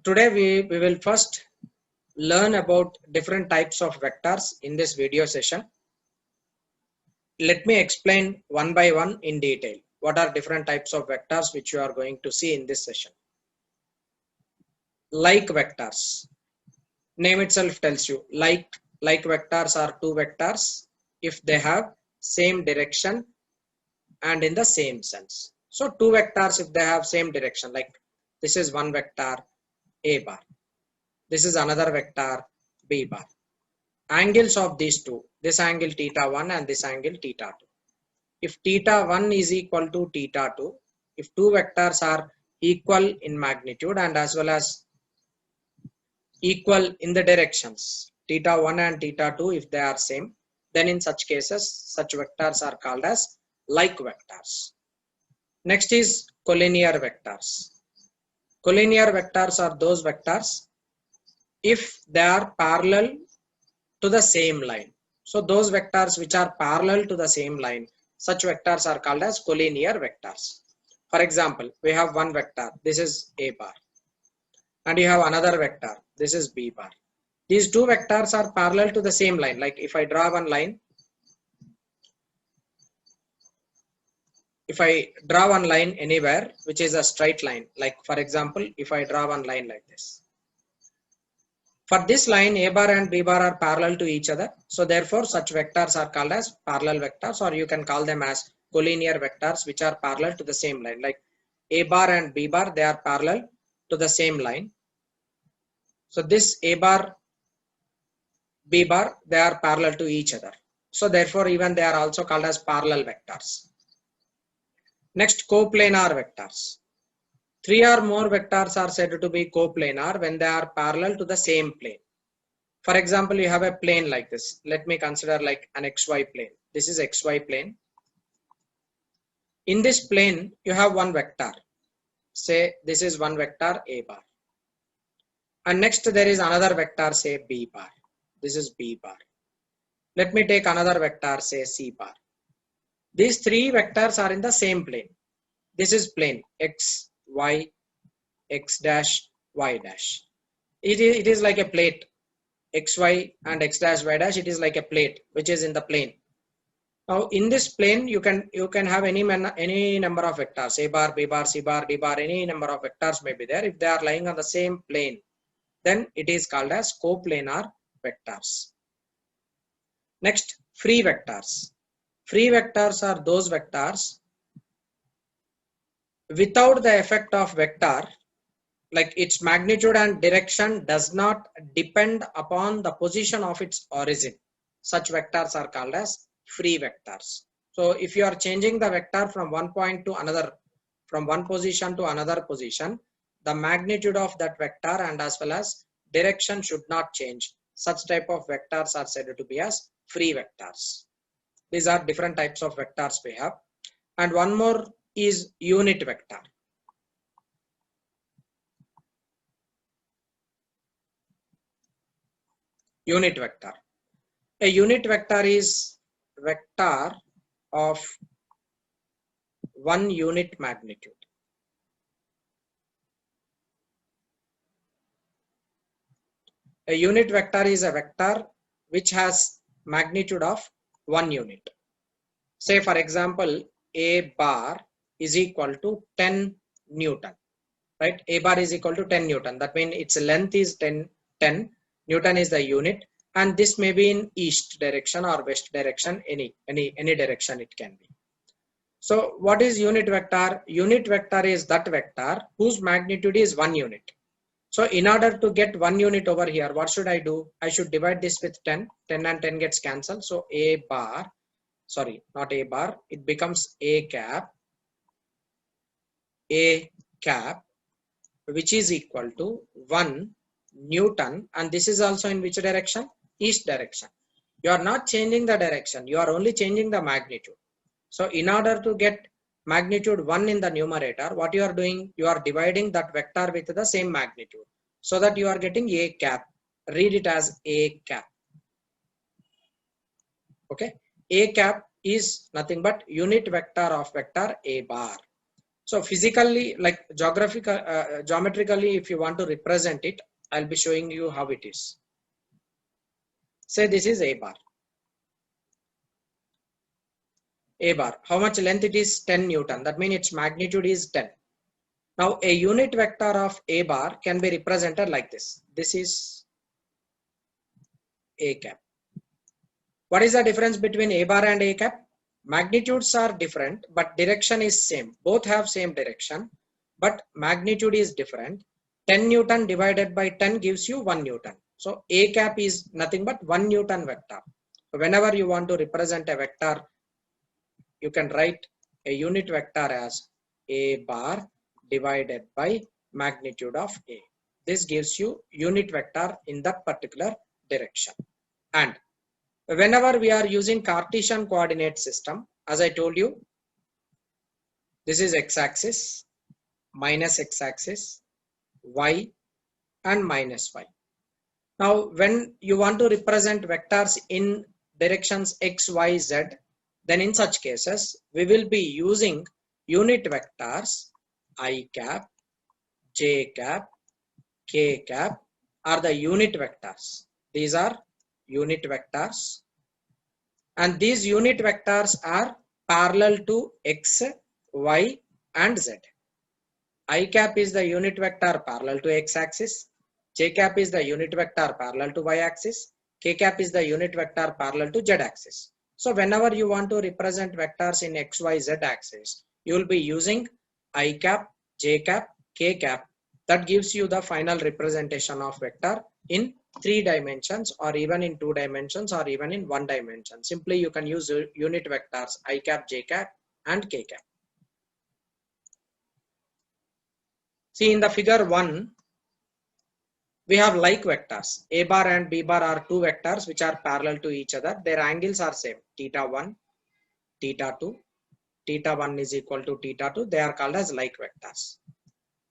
Today we will first learn about different types of vectors in this video session. Let me explain one by one in detail. What are different types of vectors which you are going to see in this session? Like vectors. Name itself tells you like vectors are two vectors if they have same direction and in the same sense. So two vectors if they have same direction, like this is one vector A bar. This is another vector B bar. Angles of these two, this angle theta 1 and this angle theta 2. If theta 1 is equal to theta 2, if two vectors are equal in magnitude and as well as equal in the directions, theta 1 and theta 2, if they are same, then in such cases, such vectors are called as like vectors. Next is collinear vectors. Collinear vectors are those vectors if they are parallel to the same line. So those vectors which are parallel to the same line, such vectors are called as collinear vectors. For example, we have one vector, this is A bar, and you have another vector, this is B bar. These two vectors are parallel to the same line. Like if I draw one line, anywhere which is a straight line, like for example, if I draw one line like this. For this line, A bar and B bar are parallel to each other. So therefore, such vectors are called as parallel vectors, or you can call them as collinear vectors, which are parallel to the same line. Like A bar and B bar, they are parallel to the same line. So this A bar, B bar, they are parallel to each other. So therefore, even they are also called as parallel vectors. Next, coplanar vectors. Three or more vectors are said to be coplanar when they are parallel to the same plane. For example, you have a plane like this. Let me consider like an XY plane. This is XY plane. In this plane, you have one vector. Say this is one vector A bar. And next there is another vector, say B bar. This is B bar. Let me take another vector, say C bar. These three vectors are in the same plane. This is plane X, Y, X dash, Y dash. It is like a plate. XY and X dash, Y dash, it is like a plate which is in the plane. Now in this plane you can have any number of vectors, A bar, B bar, C bar, D bar, any number of vectors may be there. If they are lying on the same plane, then it is called as coplanar vectors. Next, free vectors. Free vectors are those vectors without the effect of vector, like its magnitude and direction does not depend upon the position of its origin. Such vectors are called as free vectors. So if you are changing the vector from one point to another, from one position to another position, the magnitude of that vector and as well as direction should not change. Such type of vectors are said to be as free vectors. These are different types of vectors we have. And one more is unit vector. Unit vector. A unit vector is vector of one unit magnitude. A unit vector is a vector which has magnitude of one unit. Say for example, A bar is equal to 10 Newton, right? A bar is equal to 10 Newton. That means its length is 10 Newton is the unit, and this may be in east direction or west direction, any direction it can be. So what is unit vector? Unit vector is that vector whose magnitude is 1 unit. So in order to get 1 unit over here, what should I do? I should divide this with 10. 10 and 10 gets cancelled. So A bar, sorry, not A bar, it becomes A cap, which is equal to 1 Newton, and this is also in which direction? East direction. You are not changing the direction, you are only changing the magnitude. So in order to get magnitude 1 in the numerator, what you are doing? You are dividing that vector with the same magnitude, so that you are getting A cap. Read it as A cap. Okay, A cap is nothing but unit vector of vector A bar. So physically, like geometrically, if you want to represent it, I'll be showing you how it is. Say this is A bar. A bar, how much length it is? 10 Newton. That means its magnitude is 10. Now a unit vector of A bar can be represented like this. This is A cap. What is the difference between A bar and A cap? Magnitudes are different, but direction is same. Both have same direction, but magnitude is different. 10 Newton divided by 10 gives you 1 Newton. So A cap is nothing but 1 Newton vector. So whenever you want to represent a vector, you can write a unit vector as A bar divided by magnitude of A. This gives you unit vector in that particular direction. And whenever we are using Cartesian coordinate system, as I told you, this is x-axis, minus x-axis, y, and minus y. Now, when you want to represent vectors in directions x, y, z, then in such cases, we will be using unit vectors I cap, j cap, k cap are the unit vectors. These are unit vectors. And these unit vectors are parallel to x, y, and z. I cap is the unit vector parallel to x-axis. J cap is the unit vector parallel to y-axis. K cap is the unit vector parallel to z-axis. So whenever you want to represent vectors in x, y, z axis, you will be using I cap, j cap, k cap. That gives you the final representation of vector in 3 dimensions, or even in 2 dimensions, or even in 1 dimension. Simply you can use unit vectors I cap, j cap, and k cap. See, in the figure 1, we have like vectors. A bar and B bar are 2 vectors which are parallel to each other. Their angles are same. Theta 1, theta 2. Theta 1 is equal to theta 2. They are called as like vectors.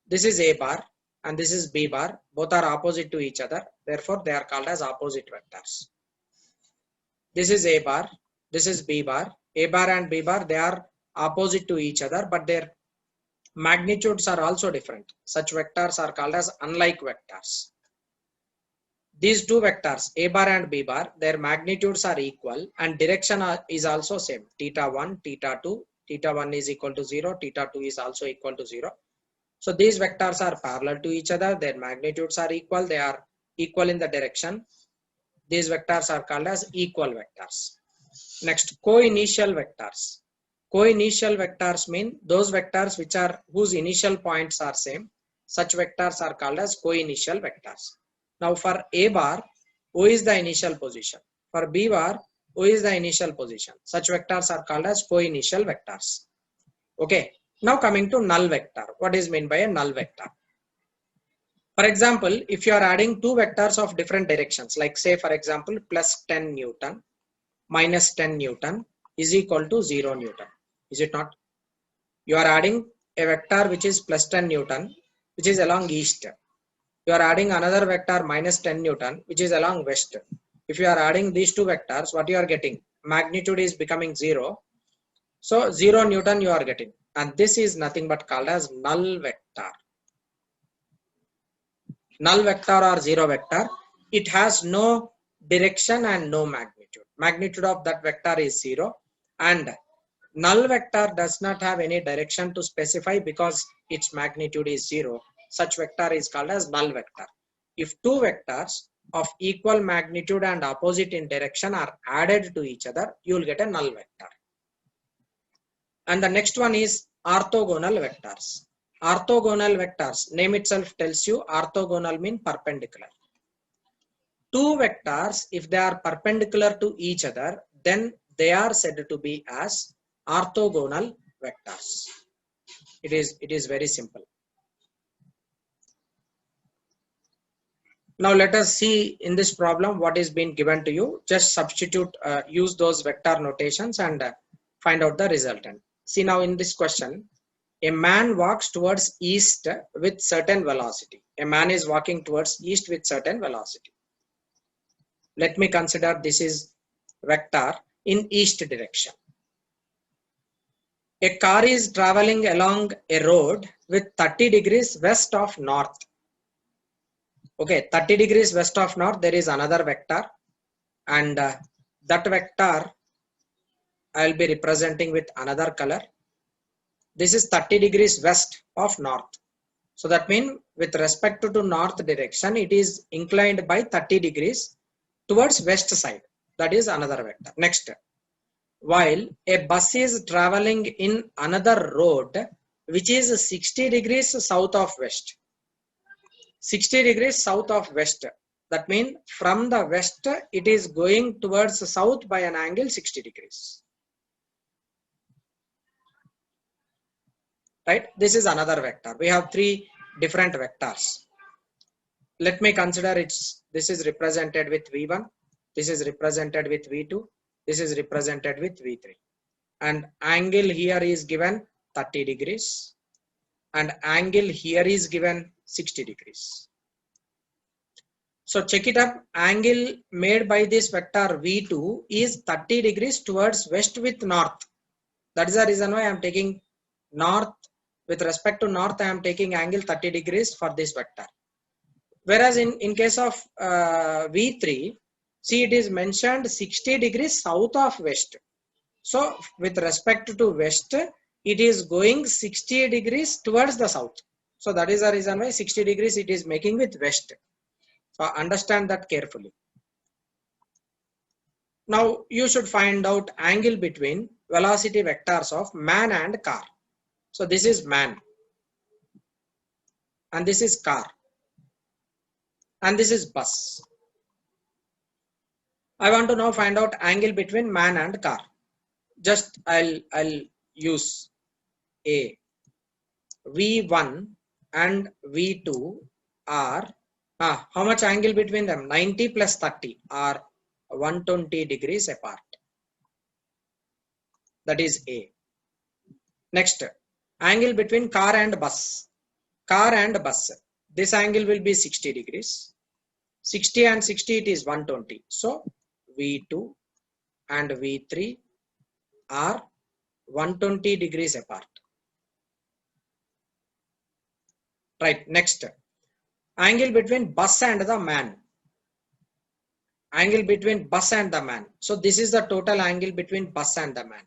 This is A bar and this is B bar. Both are opposite to each other. Therefore, they are called as opposite vectors. This is A bar. This is B bar. A bar and B bar, they are opposite to each other, but their magnitudes are also different. Such vectors are called as unlike vectors. These 2 vectors, A bar and B bar, their magnitudes are equal and direction is also same. Theta 1, theta 2, theta 1 is equal to 0, theta 2 is also equal to 0. So these vectors are parallel to each other, their magnitudes are equal, they are equal in the direction. These vectors are called as equal vectors. Next, co-initial vectors. Co-initial vectors mean those vectors whose initial points are same. Such vectors are called as co-initial vectors. Now for A bar, O is the initial position. For B bar, O is the initial position. Such vectors are called as co-initial vectors. Okay. Now coming to null vector. What is meant by a null vector? For example, if you are adding 2 vectors of different directions, like say for example, plus 10 Newton, minus 10 Newton is equal to 0 Newton. Is it not? You are adding a vector which is plus 10 Newton, which is along east. You are adding another vector minus 10 Newton, which is along west. If you are adding these 2 vectors, what you are getting? Magnitude is becoming 0. So 0 Newton you are getting. And this is nothing but called as null vector. Null vector or 0 vector, it has no direction and no magnitude. Magnitude of that vector is 0. And null vector does not have any direction to specify because its magnitude is 0. Such vector is called as null vector. If 2 vectors of equal magnitude and opposite in direction are added to each other, you will get a null vector. And the next one is orthogonal vectors. Orthogonal vectors, name itself tells you orthogonal means perpendicular. 2 vectors, if they are perpendicular to each other, then they are said to be as orthogonal vectors. It is very simple. Now let us see in this problem what is being given to you. Just substitute, use those vector notations and find out the resultant. See now in this question, a man walks towards east with certain velocity. A man is walking towards east with certain velocity. Let me consider this is vector in east direction. A car is traveling along a road with 30 degrees west of north. Okay, 30 degrees west of north, there is another vector, and that vector I will be representing with another color. This is 30 degrees west of north. So that means with respect to north direction, it is inclined by 30 degrees towards west side. That is another vector. Next, while a bus is traveling in another road which is 60 degrees south of west. 60 degrees south of west. That means from the west, it is going towards south by an angle 60 degrees. Right? This is another vector. We have three different vectors. Let me consider this is represented with V1, this is represented with V2, this is represented with V3. And angle here is given 30 degrees and angle here is given 60 degrees. So check it up, angle made by this vector V2 is 30 degrees towards west with north. That is the reason why I am taking north. With respect to north, I am taking angle 30 degrees for this vector. Whereas in case of V3, see, it is mentioned 60 degrees south of west. So with respect to west, it is going 60 degrees towards the south. So that is the reason why 60 degrees it is making with west. So understand that carefully. Now you should find out angle between velocity vectors of man and car. So this is man and this is car and this is bus. I want to now find out angle between man and car. Just I'll use a V1 and V2 are how much angle between them? 90 plus 30 are 120 degrees apart. That is A. Next, angle between car and bus. Car and bus. This angle will be 60 degrees. 60 and 60 it is 120. So V2 and V3 are 120 degrees apart. Right, next, angle between bus and the man. Angle between bus and the man. So this is the total angle between bus and the man.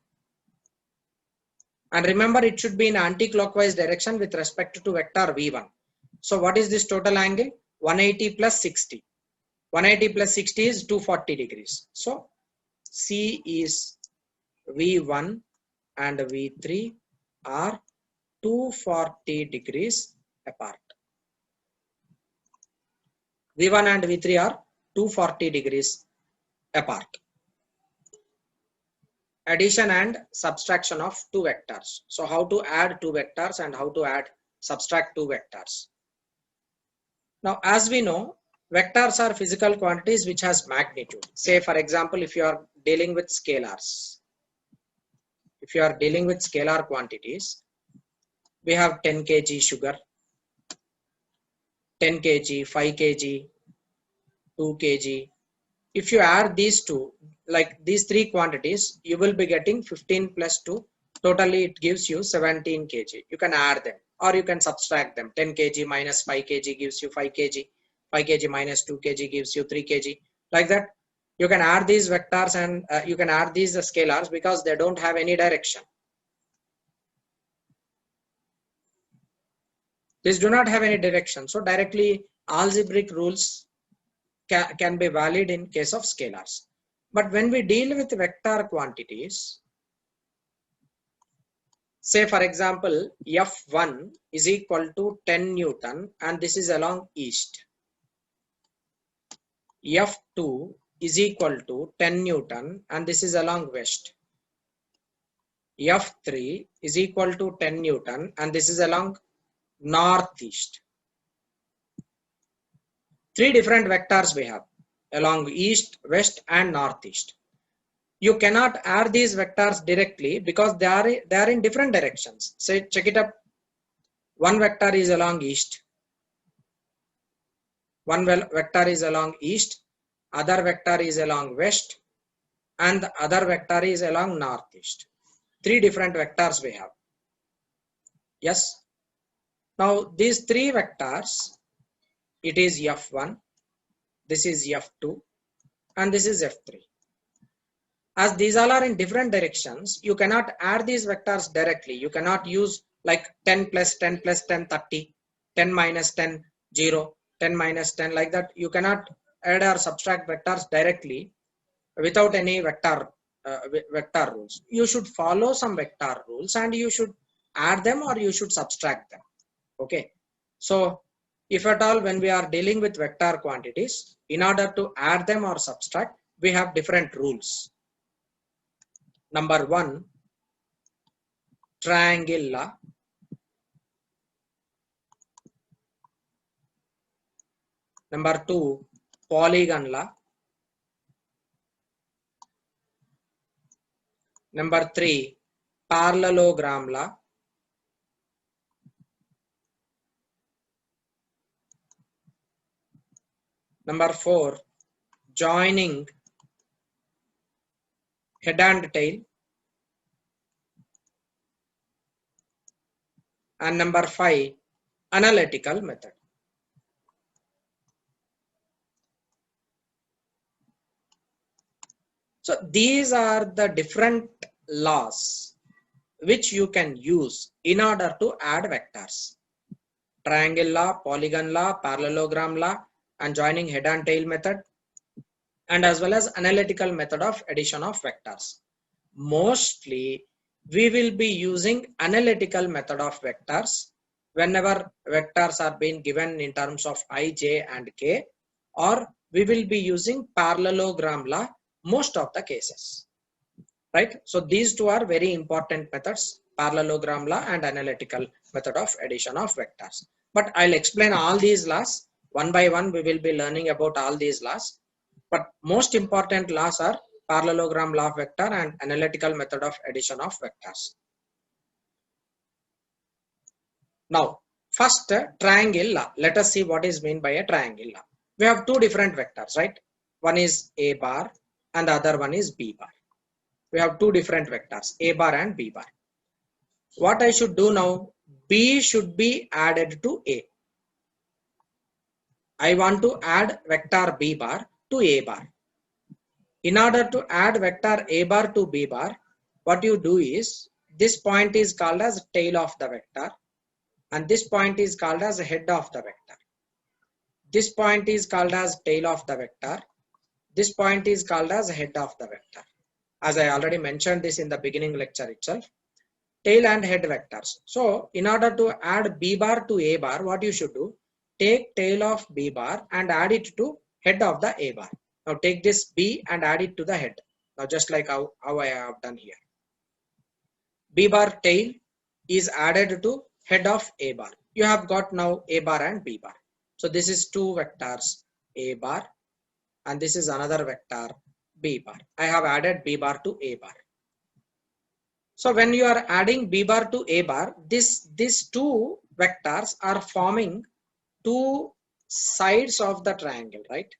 And remember, it should be in anti-clockwise direction with respect to vector V1. So what is this total angle? 180 plus 60. 180 plus 60 is 240 degrees. So C is V1 and V3 are 240 degrees apart. V1 and V3 are 240 degrees apart. Addition and subtraction of two vectors. So how to add two vectors and how to subtract two vectors. Now, as we know, vectors are physical quantities which has magnitude. Say, for example, if you are dealing with scalars, if you are dealing with scalar quantities, we have 10 kg sugar, 10 kg, 5 kg, 2 kg. If you add these two, like these three quantities, you will be getting 15 plus 2. Totally, it gives you 17 kg. You can add them or you can subtract them. 10 kg minus 5 kg gives you 5 kg. 5 kg minus 2 kg gives you 3 kg. Like that, you can add these vectors and you can add these scalars because they don't have any direction. These do not have any direction. So directly algebraic rules can be valid in case of scalars. But when we deal with vector quantities, say for example, F1 is equal to 10 Newton and this is along east. F2 is equal to 10 Newton and this is along west. F3 is equal to 10 Newton and this is along northeast. Three different vectors we have along east, west and northeast. You cannot add these vectors directly because they are in different directions. Say, check it up. One vector is along east. One vector is along east. Other vector is along west. And the other vector is along northeast. Three different vectors we have. Yes. Now these three vectors, it is F1, this is F2, and this is F3. As these all are in different directions, you cannot add these vectors directly. You cannot use like 10 plus 10 plus 10, 30, 10 minus 10, 0, 10 minus 10, like that. You cannot add or subtract vectors directly without any vector rules. You should follow some vector rules and you should add them or you should subtract them. Okay. So if at all when we are dealing with vector quantities, in order to add them or subtract, we have different rules. Number 1, triangle law. Number 2, polygon law. Number 3, parallelogram law. Number 4, joining head and tail. And number 5, analytical method. So these are the different laws which you can use in order to add vectors. Triangle law, polygon law, parallelogram law, and joining head and tail method, and as well as analytical method of addition of vectors. Mostly we will be using analytical method of vectors whenever vectors are being given in terms of I, j and k, or we will be using parallelogram law most of the cases, right? So these two are very important methods, parallelogram law and analytical method of addition of vectors. But I'll explain all these laws one by one. We will be learning about all these laws, but most important laws are parallelogram law of vector and analytical method of addition of vectors. Now, first triangle law. Let us see what is meant by a triangle law. We have two different vectors, right? One is A bar and the other one is B bar. We have two different vectors, A bar and B bar. What I should do now? B should be added to A. I want to add vector B bar to A bar. In order to add vector A bar to B bar, what you do is, this point is called as tail of the vector and this point is called as head of the vector. This point is called as tail of the vector. This point is called as head of the vector. As I already mentioned this in the beginning lecture itself, tail and head vectors. So in order to add B bar to A bar, what you should do? Take tail of B bar and add it to head of the A bar. Now take this B and add it to the head. Now just like how I have done here. B bar tail is added to head of A bar. You have got now A bar and B bar. So this is two vectors, A bar, and this is another vector, B bar. I have added B bar to A bar. So when you are adding B bar to A bar, these two vectors are forming two sides of the triangle, right?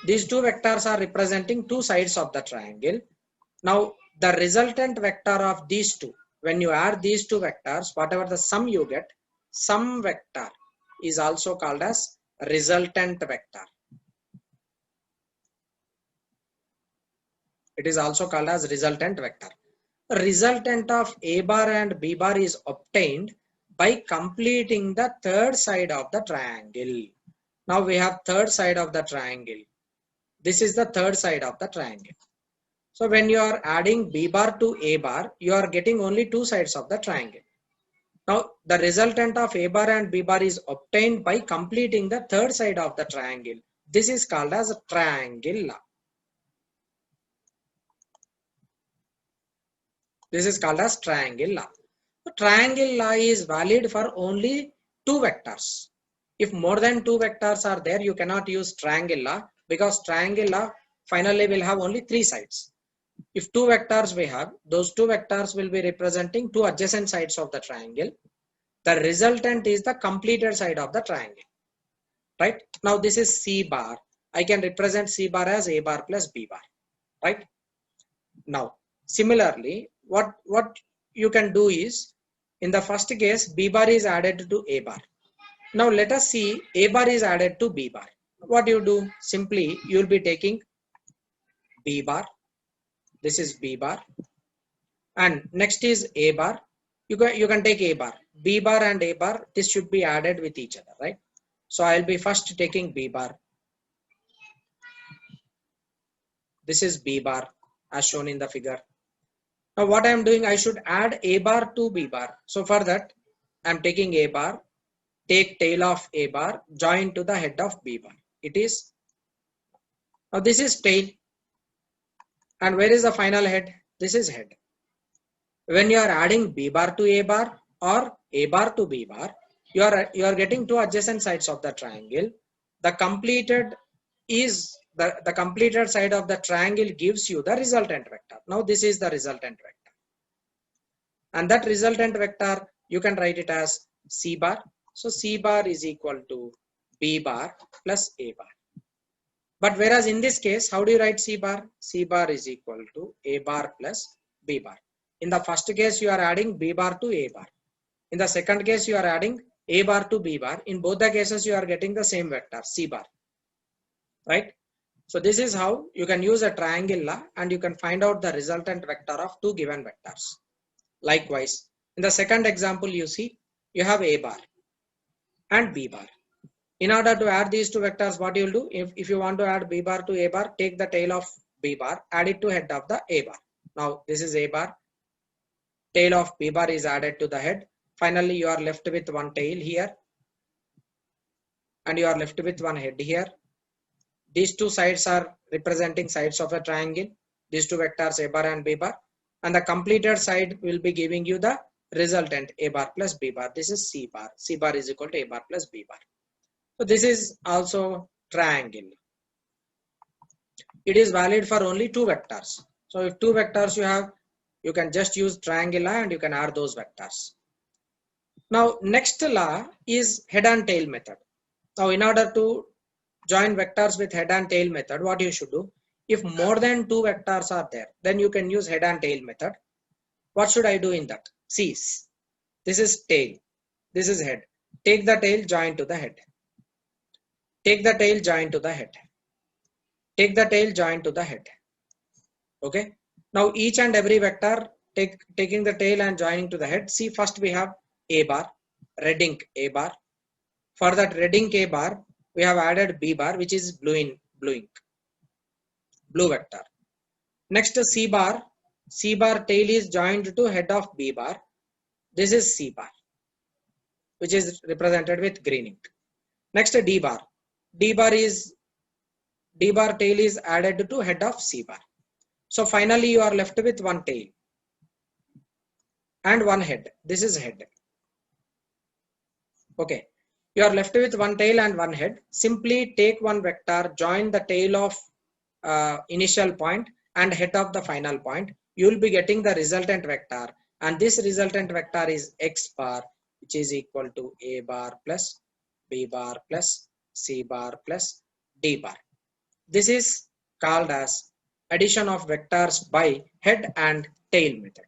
These two vectors are representing two sides of the triangle. Now the resultant vector of these two, when you add these two vectors, whatever the sum you get, sum vector is also called as resultant vector. It is also called as resultant vector. The resultant of A bar and B bar is obtained by completing the third side of the triangle. Now we have third side of the triangle. This is the third side of the triangle. So when you are adding B bar to A bar, you are getting only two sides of the triangle. Now the resultant of A bar and B bar is obtained by completing the third side of the triangle. This is called as a triangle law. This is called as triangle law. So triangle law is valid for only two vectors. If more than two vectors are there, you cannot use triangle law, because triangle law finally will have only three sides. If two vectors we have, those two vectors will be representing two adjacent sides of the triangle. The resultant is the completed side of the triangle, right? Now this is C bar. I can represent C bar as A bar plus B bar, right? Now, similarly, what you can do is, in the first case, B bar is added to A bar. Now let us see A bar is added to B bar. What you do? Simply, you will be taking B bar. This is B bar. And next is A bar. You can take A bar. B bar and A bar, this should be added with each other, right? So I'll be first taking B bar. This is B bar as shown in the figure. Now what I am doing, I should add A bar to B bar. So for that, I am taking A bar, take tail of A bar, join to the head of B bar. It is, now this is tail. And where is the final head? This is head. When you are adding B bar to A bar or A bar to B bar, you are getting two adjacent sides of the triangle. The completed is the completed side of the triangle gives you the resultant vector. Now this is the resultant vector. And that resultant vector, you can write it as C bar. So C bar is equal to B bar plus A bar. But whereas in this case, how do you write C bar? C bar is equal to A bar plus B bar. In the first case, you are adding B bar to A bar. In the second case, you are adding A bar to B bar. In both the cases, you are getting the same vector, C bar. Right? So this is how you can use a triangle law and you can find out the resultant vector of two given vectors. Likewise, in the second example, you see, you have A bar and B bar. In order to add these two vectors, what you will do, if you want to add B bar to A bar, take the tail of B bar, add it to head of the A bar. Now this is A bar, tail of B bar is added to the head. Finally, you are left with one tail here and you are left with one head here. These two sides are representing sides of a triangle. These two vectors A bar and B bar, and the completed side will be giving you the resultant A bar plus B bar. This is C bar. C bar is equal to A bar plus B bar. So this is also triangle. It is valid for only two vectors. So if two vectors you have, you can just use triangle law and you can add those vectors. Now next law is head and tail method. Now in order to join vectors with head and tail method, what you should do? If more than two vectors are there, then you can use head and tail method. What should I do in that? See, this is tail, this is head. Take the tail, join to the head. Take the tail, join to the head. Take the tail, join to the head. Okay. Now each and every vector, taking the tail and joining to the head. See, first we have A bar, red ink A bar. For that red ink A bar, we have added B bar, which is blue ink, blue vector. Next C bar tail is joined to head of B bar. This is C bar, which is represented with green ink. Next D bar tail is added to head of C bar. So finally you are left with one tail and one head. This is head. Okay. You are left with one tail and one head. Simply take one vector, join the tail of initial point and head of the final point. You will be getting the resultant vector, and this resultant vector is X bar, which is equal to A bar plus B bar plus C bar plus D bar. This is called as addition of vectors by head and tail method.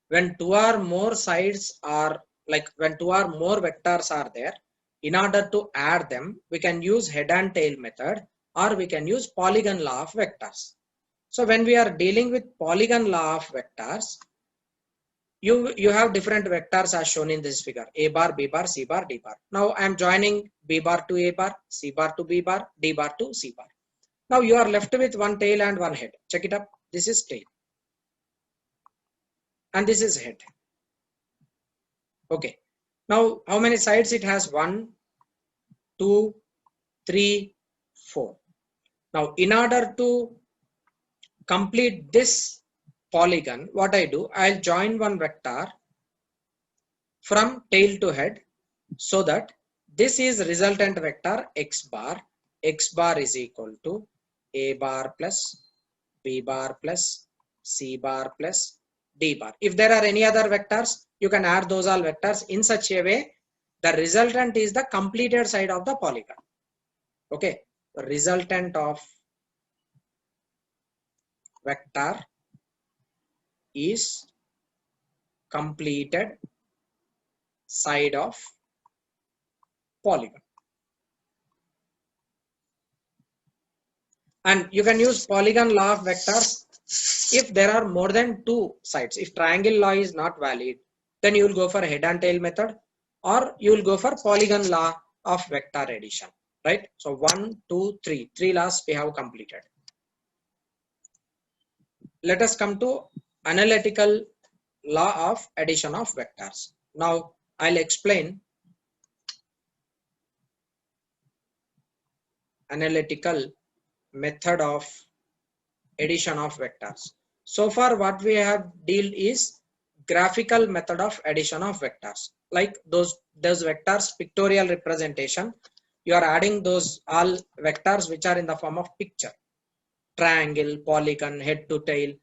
When two or more sides are when two or more vectors are there, in order to add them, we can use head and tail method or we can use polygon law of vectors. So when we are dealing with polygon law of vectors, you have different vectors as shown in this figure: A bar, B bar, C bar, D bar. Now I am joining B bar to A bar, C bar to B bar, D bar to C bar. Now you are left with one tail and one head. Check it up. This is tail and this is head. Okay. Now how many sides it has? 1, 2, 3, 4. Now in order to complete this polygon, what I do, I'll join one vector from tail to head, so that this is resultant vector X bar. X bar is equal to A bar plus B bar plus C bar plus D bar. If there are any other vectors, you can add those all vectors in such a way the resultant is the completed side of the polygon. Okay, the resultant of vector is completed side of polygon. And you can use polygon law of vectors if there are more than two sides. If triangle law is not valid, then you will go for head and tail method, or you will go for polygon law of vector addition, right? So 1, 2, 3, three laws we have completed. Let us come to analytical law of addition of vectors. Now I'll explain analytical method of addition of vectors. So far what we have dealt is graphical method of addition of vectors, like those vectors pictorial representation. You are adding those all vectors which are in the form of picture, triangle, polygon, head to tail.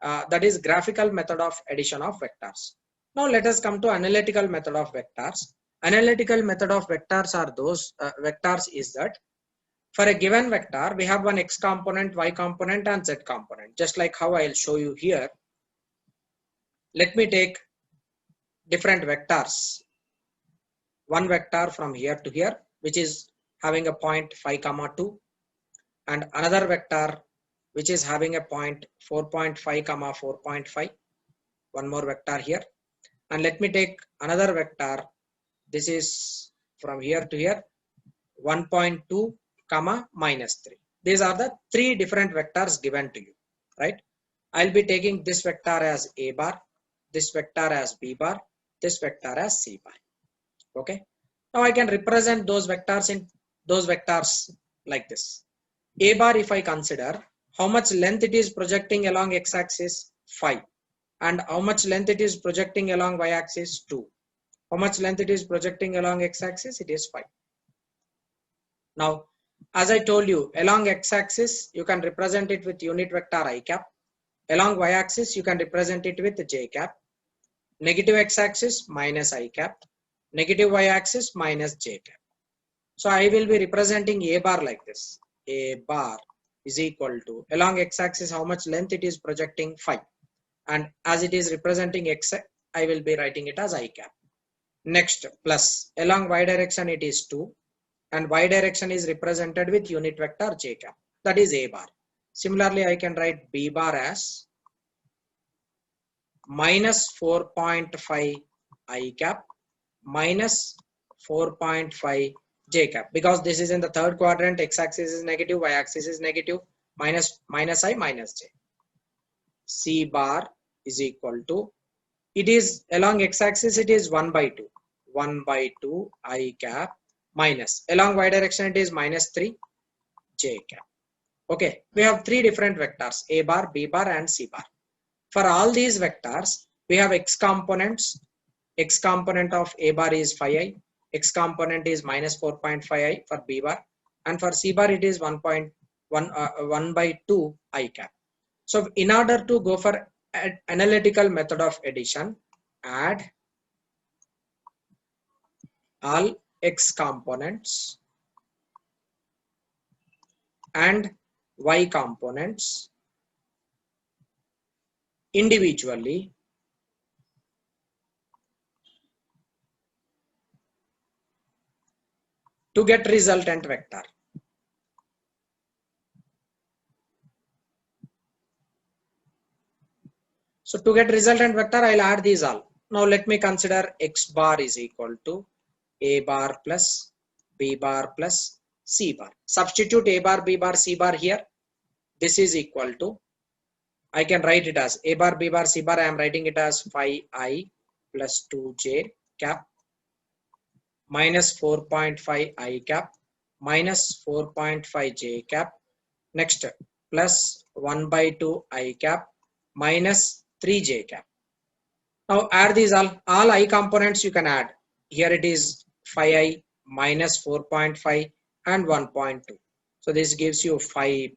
That is graphical method of addition of vectors. Now let us come to analytical method of vectors. Analytical method of vectors are those vectors is that for a given vector, we have one x component, y component, and z component. Just like how I'll show you here. Let me take different vectors. One vector from here to here, which is having a point 5, 2, and another vector which is having a point 4.5, 4.5. One more vector here. And let me take another vector. This is from here to here, 1.2, -3. These are the three different vectors given to you, right? I'll be taking this vector as a bar, this vector as b bar, this vector as c bar. Okay. Now I can represent those vectors in those vectors like this. A bar, if I consider how much length it is projecting along x-axis, 5, and how much length it is projecting along y-axis, 2. How much length it is projecting along x-axis? It is 5. Now, as I told you, along x-axis, you can represent it with unit vector I cap. Along y-axis, you can represent it with j cap. Negative x-axis, minus I cap. Negative y-axis, minus j cap. So I will be representing a bar like this. A bar is equal to, along x-axis, how much length it is projecting, 5. And as it is representing x, I will be writing it as I cap. Next, plus, along y direction, it is 2. And y direction is represented with unit vector j cap. That is a bar. Similarly, I can write b bar as minus 4.5 I cap minus 4.5 j cap. Because this is in the third quadrant, x-axis is negative, y-axis is negative, minus I minus j. C bar is equal to, it is along x-axis, it is 1 by 2. 1 by 2 I cap minus, along y direction it is minus 3 j cap. Okay, we have three different vectors, a bar, b bar, and c bar. For all these vectors, we have x components. X component of a bar is 5i, x component is minus 4.5i for b bar, and for c bar it is 1 by 2 I cap. So in order to go for analytical method of addition, add all x components and y components individually to get resultant vector. So to get resultant vector, I'll add these all. Now let me consider x bar is equal to a bar plus b bar plus c bar. Substitute a bar, b bar, c bar here. This is equal to, I can write it as a bar, b bar, c bar. I am writing it as 5i plus 2j cap minus 4.5 I cap minus 4.5 j cap. Next, plus 1 by 2 I cap minus 3 j cap. Now add these all I components you can add. Here it is 5i minus 4.5 and 1.2. So this gives you 5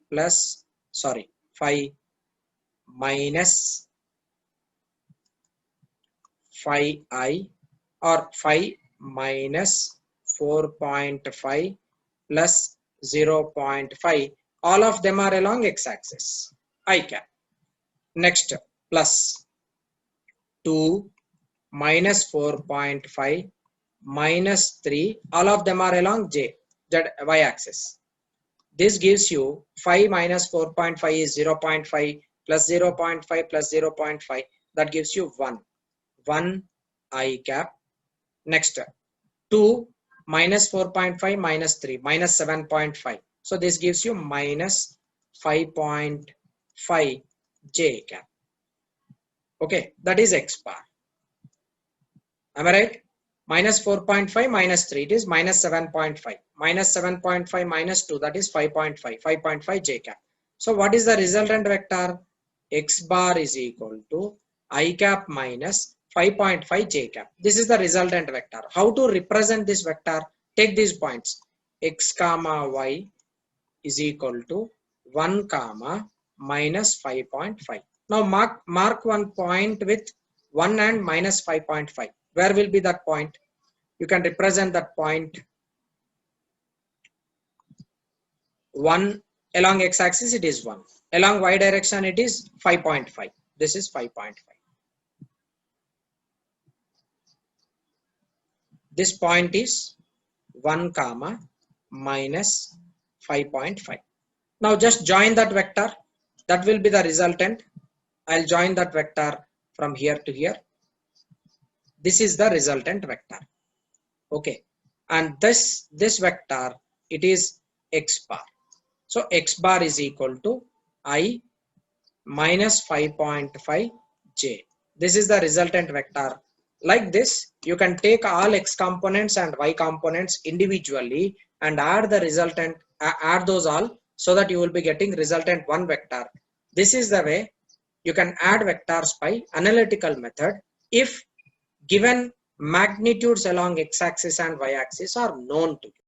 minus 5i or 5 minus 4.5 plus 0.5. All of them are along x-axis I cap. Next, plus 2 minus 4.5 minus 3, all of them are along y axis. This gives you 5 minus 4.5 is 0.5 plus 0.5 plus 0.5, that gives you 1 I cap. Next, 2 minus 4.5 minus 3 minus 7.5, so this gives you minus 5.5 j cap. Okay, that is x bar. Am I right? Minus 4.5 minus 3, it is minus 7.5. Minus 7.5 minus 2, that is 5.5. 5.5 j cap. So what is the resultant vector? X bar is equal to I cap minus 5.5 j cap. This is the resultant vector. How to represent this vector? Take these points. X comma y is equal to 1 comma minus 5.5. Now mark one point with 1 and minus 5.5. Where will be that point? You can represent that point. 1 along x-axis, it is 1. Along y direction, it is 5.5. This is 5.5. This point is 1 comma minus 5.5. Now just join that vector. That will be the resultant. I'll join that vector from here to here. This is the resultant vector. Okay, and this vector, it is x bar. So x bar is equal to I minus 5.5 j. This is the resultant vector. Like this, you can take all x components and y components individually and add the resultant, add those all, so that you will be getting resultant one vector. This is the way you can add vectors by analytical method if given magnitudes along x-axis and y-axis are known to you.